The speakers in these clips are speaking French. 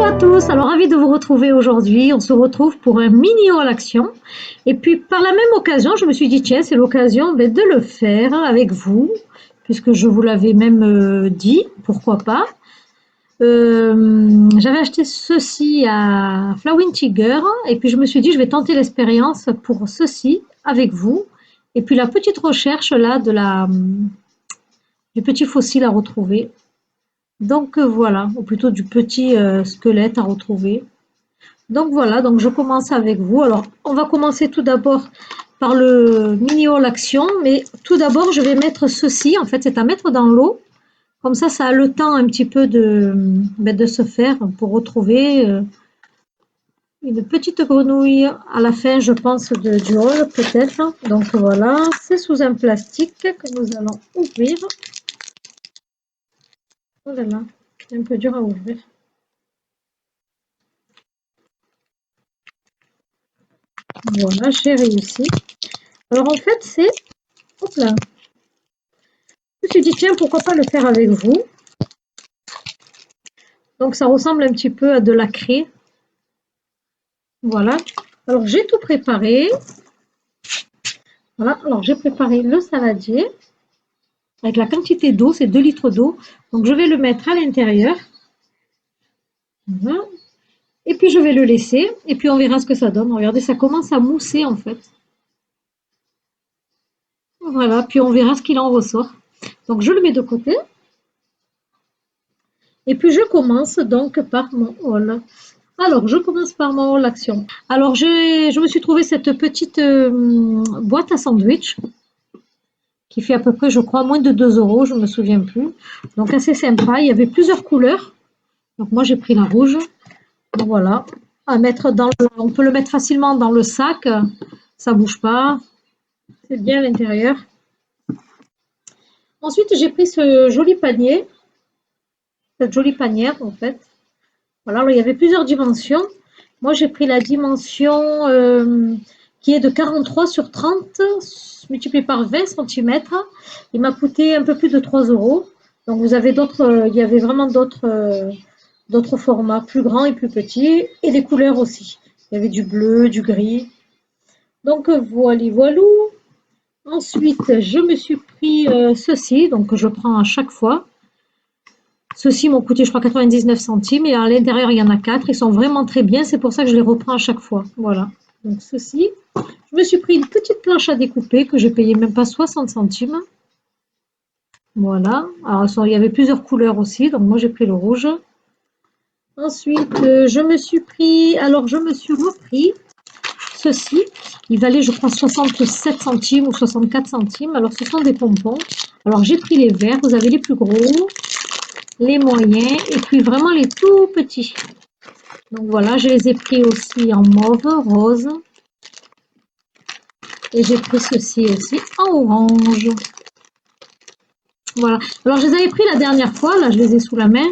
Coucou à tous, alors ravi de vous retrouver aujourd'hui. On se retrouve pour un mini haul action. Et puis par la même occasion, je me suis dit tiens, c'est l'occasion de le faire avec vous, puisque je vous l'avais même dit, pourquoi pas. J'avais acheté ceci à Flowing Tiger et puis je me suis dit je vais tenter l'expérience pour ceci avec vous. Et puis la petite recherche là du petit fossile à retrouver. Donc voilà, ou plutôt du petit squelette à retrouver. Donc voilà, donc je commence avec vous. Alors on va commencer tout d'abord par le mini haul action, mais tout d'abord je vais mettre ceci, en fait c'est à mettre dans l'eau. Comme ça a le temps un petit peu de se faire pour retrouver une petite grenouille à la fin, je pense, du haul peut-être. Donc voilà, c'est sous un plastique que nous allons ouvrir. Oh là là, c'est un peu dur à ouvrir. Voilà, j'ai réussi. Alors en fait, c'est... Hop là. Je me suis dit, tiens, pourquoi pas le faire avec vous. Donc ça ressemble un petit peu à de la craie. Voilà. Alors j'ai tout préparé. Voilà. Alors j'ai préparé le saladier avec la quantité d'eau, c'est 2 litres d'eau. Donc je vais le mettre à l'intérieur. Voilà. Et puis je vais le laisser. Et puis on verra ce que ça donne. Regardez, ça commence à mousser en fait. Voilà. Puis on verra ce qu'il en ressort. Donc je le mets de côté. Et puis je commence donc par mon haul. Alors, je commence par mon haul action. Alors, je me suis trouvé cette petite boîte à sandwich qui fait à peu près, je crois, moins de 2 euros, je ne me souviens plus. Donc, assez sympa. Il y avait plusieurs couleurs. Donc, moi, j'ai pris la rouge. Donc, voilà. On peut le mettre facilement dans le sac. Ça ne bouge pas. C'est bien à l'intérieur. Ensuite, j'ai pris ce joli panier. Cette jolie panière, en fait. Voilà, alors, il y avait plusieurs dimensions. Moi, j'ai pris la dimension qui est de 43 sur 30 multiplié par 20 cm. Il m'a coûté un peu plus de 3 euros. Donc, vous avez d'autres, il y avait vraiment d'autres formats, plus grands et plus petits, et des couleurs aussi. Il y avait du bleu, du gris. Donc, voilà, voilà. Ensuite, je me suis pris ceci, donc que je prends à chaque fois. Ceux-ci m'ont coûté, je crois, 99 centimes. Et à l'intérieur, il y en a 4. Ils sont vraiment très bien. C'est pour ça que je les reprends à chaque fois. Voilà. Donc, ceci. Je me suis pris une petite planche à découper que j'ai payé même pas 60 centimes. Voilà. Alors, il y avait plusieurs couleurs aussi. Donc, moi, j'ai pris le rouge. Ensuite, je me suis repris ceci. Il valait, je crois, 67 centimes ou 64 centimes. Alors, ce sont des pompons. Alors, j'ai pris les verts. Vous avez les plus gros, les moyens et puis vraiment les tout petits. Donc voilà, je les ai pris aussi en mauve, rose. Et j'ai pris ceci aussi en orange. Voilà. Alors je les avais pris la dernière fois, là je les ai sous la main.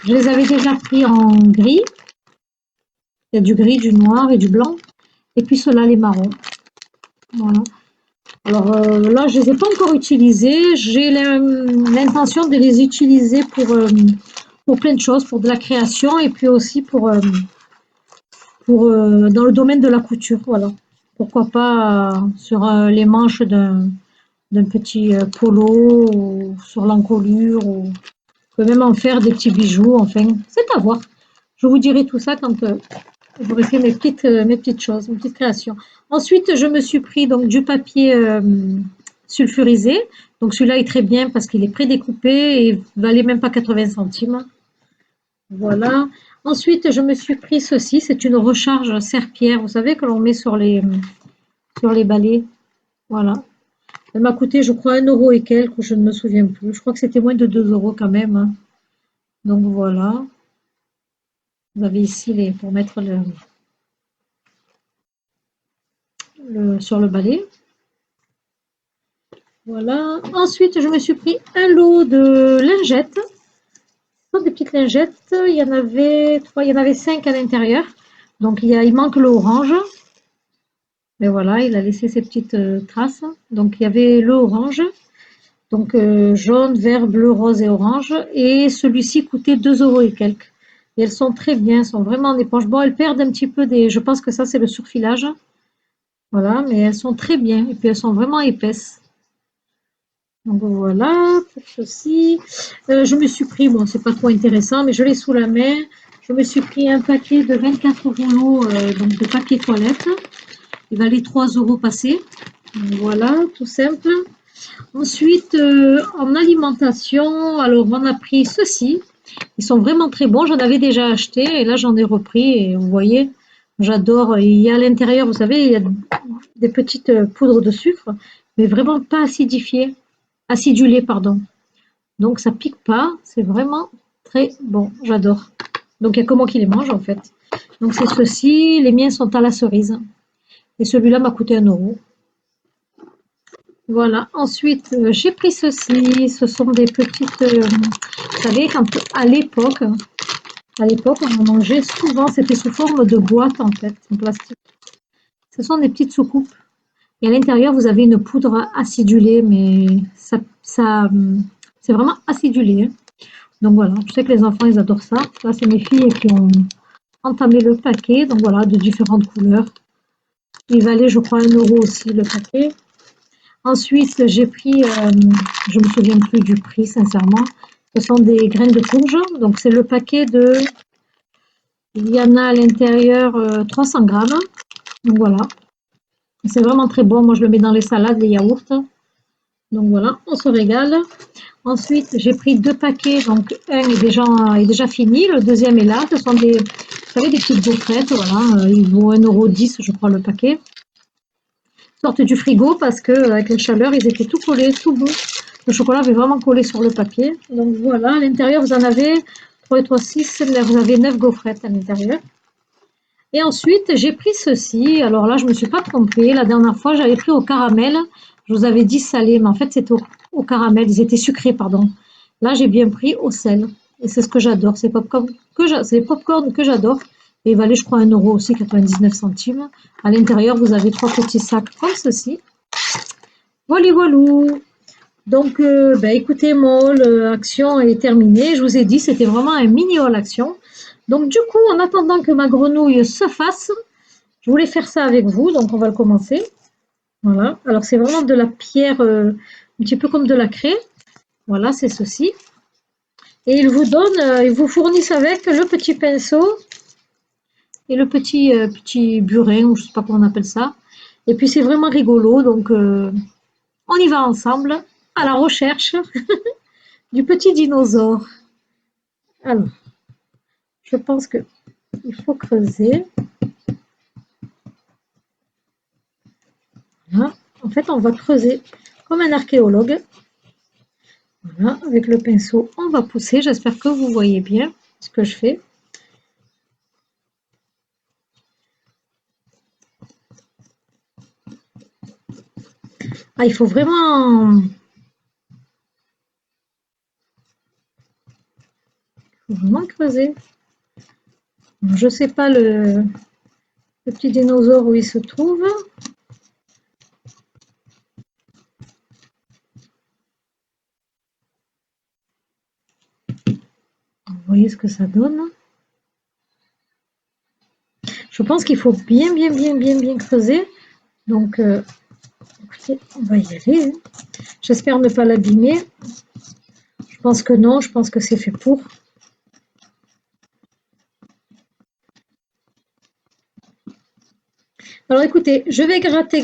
Je les avais déjà pris en gris. Il y a du gris, du noir et du blanc. Et puis ceux-là, les marrons. Voilà. Alors là, je ne les ai pas encore utilisés. J'ai l'intention de les utiliser pour plein de choses, pour de la création et puis aussi dans le domaine de la couture. Voilà. Pourquoi pas sur les manches d'un petit polo ou sur l'encolure. Ou... On peut même en faire des petits bijoux. Enfin, c'est à voir. Je vous dirai tout ça quand j'aurai fait mes petites choses, mes petites créations. Ensuite, je me suis pris donc du papier sulfurisé. Donc celui-là est très bien parce qu'il est prédécoupé et valait même pas 80 centimes. Voilà. Ensuite, je me suis pris ceci. C'est une recharge serpillère. Vous savez que l'on met sur les balais. Voilà. Elle m'a coûté, je crois, 1 euro et quelques. Je ne me souviens plus. Je crois que c'était moins de 2 euros quand même. Hein. Donc voilà. Vous avez ici pour mettre sur le balai. Voilà. Ensuite, je me suis pris un lot de lingettes. Des petites lingettes. Il y en avait 3, il y en avait 5 à l'intérieur. Donc il manque le orange. Mais voilà, il a laissé ses petites traces. Donc il y avait le orange. Donc jaune, vert, bleu, rose et orange. Et celui-ci coûtait 2 euros et quelques. Et elles sont très bien, elles sont vraiment en éponge. Bon, elles perdent un petit peu des... Je pense que ça, c'est le surfilage. Voilà, mais elles sont très bien. Et puis, elles sont vraiment épaisses. Donc, voilà, pour ceci. Je me suis pris, bon, c'est pas trop intéressant, mais je l'ai sous la main. Je me suis pris un paquet de 24 rouleaux donc de papier toilette. Il valait 3 euros passés. Voilà, tout simple. Ensuite, en alimentation, alors on a pris ceci. Ils sont vraiment très bons. J'en avais déjà acheté et là j'en ai repris. Et vous voyez, j'adore. Il y a à l'intérieur, vous savez, il y a des petites poudres de sucre, mais vraiment pas acidifiées, acidulées, pardon. Donc ça pique pas. C'est vraiment très bon. J'adore. Donc il n'y a que moi qui les mange en fait. Donc c'est ceci. Les miens sont à la cerise. Et celui-là m'a coûté 1 euro. Voilà. Ensuite, j'ai pris ceci. Ce sont des petites, vous savez, quand à l'époque, on en mangeait souvent. C'était sous forme de boîte en fait, en plastique. Ce sont des petites soucoupes. Et à l'intérieur, vous avez une poudre acidulée, mais c'est vraiment acidulé, hein. Donc voilà. Je sais que les enfants, ils adorent ça. Là, c'est mes filles qui ont entamé le paquet. Donc voilà, de différentes couleurs. Il valait, je crois, 1 euro aussi le paquet. Ensuite, j'ai pris, je me souviens plus du prix, sincèrement. Ce sont des graines de courge. Donc, c'est le paquet de, il y en a à l'intérieur 300 grammes. Donc, voilà. C'est vraiment très bon. Moi, je le mets dans les salades, les yaourts. Donc, voilà, on se régale. Ensuite, j'ai pris 2 paquets. Donc, un est déjà fini. Le deuxième est là. Ce sont des, vous savez, des petites gaufrettes. Voilà. Il vaut 1,10 €, je crois, le paquet. Sortent du frigo parce que avec la chaleur, ils étaient tout collés, tout beau. Le chocolat avait vraiment collé sur le papier. Donc voilà, à l'intérieur, vous en avez 3 et 3, 6, vous avez 9 gaufrettes à l'intérieur. Et ensuite, j'ai pris ceci. Alors là, je ne me suis pas trompée. La dernière fois, j'avais pris au caramel. Je vous avais dit salé, mais en fait, c'était au caramel. Ils étaient sucrés, pardon. Là, j'ai bien pris au sel. Et c'est ce que j'adore. C'est les pop-corn que j'adore. Et il valait, je crois, 1 € aussi, 99 centimes. À l'intérieur, vous avez 3 petits sacs comme ceci. Voilà, voilou. Donc, ben, écoutez, mon haul action est terminé. Je vous ai dit, c'était vraiment un mini haul action. Donc, du coup, en attendant que ma grenouille se fasse, je voulais faire ça avec vous. Donc, on va le commencer. Voilà. Alors, c'est vraiment de la pierre, un petit peu comme de la craie. Voilà, c'est ceci. Et ils vous fournissent avec le petit pinceau et le petit burin, ou je ne sais pas comment on appelle ça. Et puis, c'est vraiment rigolo. Donc, on y va ensemble à la recherche du petit dinosaure. Alors, je pense qu'il faut creuser. Voilà. En fait, on va creuser comme un archéologue. Voilà, avec le pinceau, on va pousser. J'espère que vous voyez bien ce que je fais. Ah, il faut vraiment creuser. Je ne sais pas le petit dinosaure où il se trouve. Vous voyez ce que ça donne. Je pense qu'il faut bien creuser. Donc, écoutez, on va y aller. J'espère ne pas l'abîmer. Je pense que non, je pense que c'est fait pour. Alors écoutez, je vais gratter.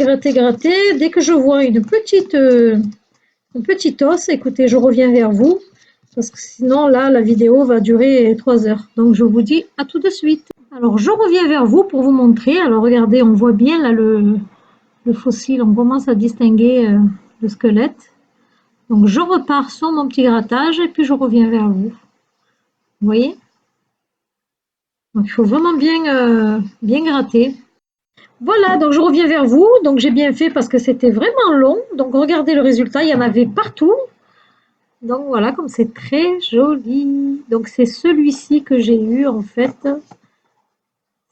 Dès que je vois un petit os, écoutez, je reviens vers vous. Parce que sinon, là, la vidéo va durer 3 heures. Donc, je vous dis à tout de suite. Alors, je reviens vers vous pour vous montrer. Alors, regardez, on voit bien là le fossile. On commence à distinguer le squelette. Donc, je repars sur mon petit grattage et puis je reviens vers vous. Vous voyez? Donc, il faut vraiment bien gratter. Voilà, donc je reviens vers vous. Donc, j'ai bien fait parce que c'était vraiment long. Donc, regardez le résultat. Il y en avait partout. Donc, voilà, comme c'est très joli. Donc, c'est celui-ci que j'ai eu en fait.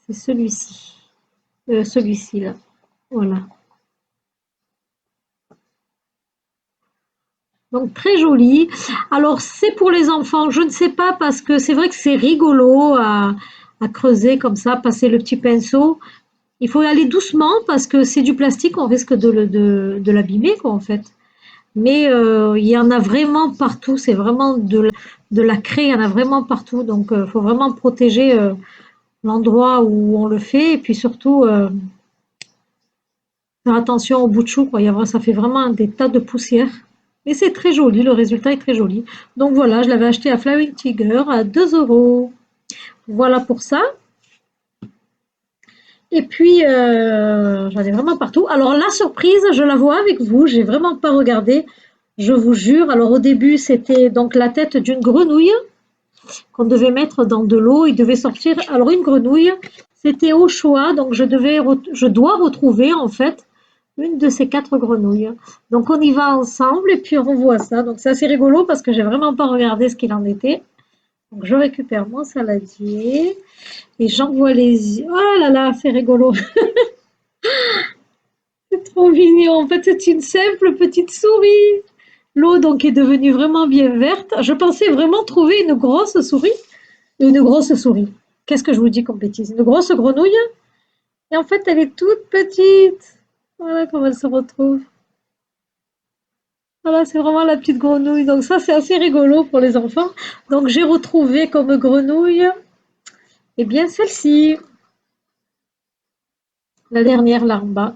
C'est celui-ci. Celui-ci là. Voilà. Donc très joli. Alors c'est pour les enfants, je ne sais pas parce que c'est vrai que c'est rigolo à creuser comme ça, passer le petit pinceau. Il faut y aller doucement parce que c'est du plastique, on risque de l'abîmer quoi en fait. Mais il y en a vraiment partout, c'est vraiment de la craie, il y en a vraiment partout. Donc il faut vraiment protéger l'endroit où on le fait et puis surtout faire attention au bout de chou, quoi. Ça fait vraiment des tas de poussière. Mais c'est très joli, le résultat est très joli. Donc voilà, je l'avais acheté à Flying Tiger à 2 €. Voilà pour ça. Et puis, j'en ai vraiment partout. Alors la surprise, je la vois avec vous, j'ai vraiment pas regardé, je vous jure. Alors au début, c'était donc la tête d'une grenouille qu'on devait mettre dans de l'eau. Il devait sortir. Alors une grenouille, c'était au choix, donc je dois retrouver en fait une de ces 4 grenouilles. Donc on y va ensemble et puis on voit ça. Donc c'est assez rigolo parce que j'ai vraiment pas regardé ce qu'il en était. Donc je récupère mon saladier et j'envoie les yeux. Oh là là, c'est rigolo. C'est trop mignon. En fait, c'est une simple petite souris. L'eau donc est devenue vraiment bien verte. Je pensais vraiment trouver une grosse souris. Une grosse souris. Qu'est-ce que je vous dis comme bêtise? Une grosse grenouille. Et en fait, elle est toute petite. Voilà comment elle se retrouve. Voilà, c'est vraiment la petite grenouille. Donc ça, c'est assez rigolo pour les enfants. Donc j'ai retrouvé comme grenouille, eh bien celle-ci, la dernière là en bas.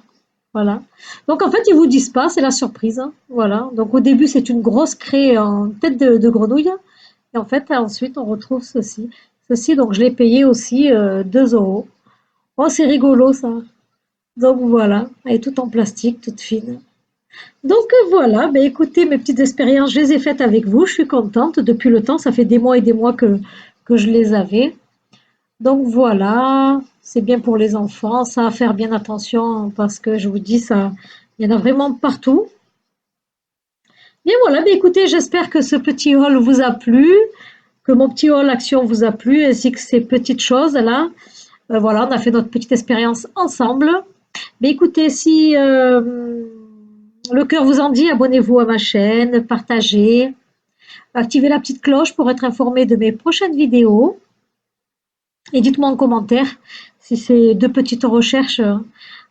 Voilà. Donc en fait, ils vous disent pas, c'est la surprise, hein. Voilà. Donc au début, c'est une grosse craie en tête de grenouille. Et en fait, ensuite, on retrouve ceci. Ceci, donc je l'ai payé aussi 2 €. Oh, c'est rigolo ça. Donc voilà, elle est toute en plastique, toute fine. Donc voilà, ben écoutez, mes petites expériences, je les ai faites avec vous. Je suis contente. Depuis le temps, ça fait des mois et des mois que je les avais. Donc voilà, c'est bien pour les enfants. Ça à faire bien attention parce que je vous dis, ça, il y en a vraiment partout. Bien voilà, ben écoutez, j'espère que ce petit haul vous a plu, que mon petit haul action vous a plu, ainsi que ces petites choses là. Voilà, on a fait notre petite expérience ensemble. Mais écoutez, si le cœur vous en dit, abonnez-vous à ma chaîne, partagez, activez la petite cloche pour être informé de mes prochaines vidéos. Et dites-moi en commentaire si ces 2 petites recherches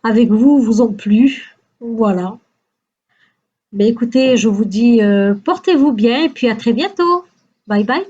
avec vous vous ont plu. Voilà. Mais écoutez, je vous dis portez-vous bien et puis à très bientôt. Bye bye.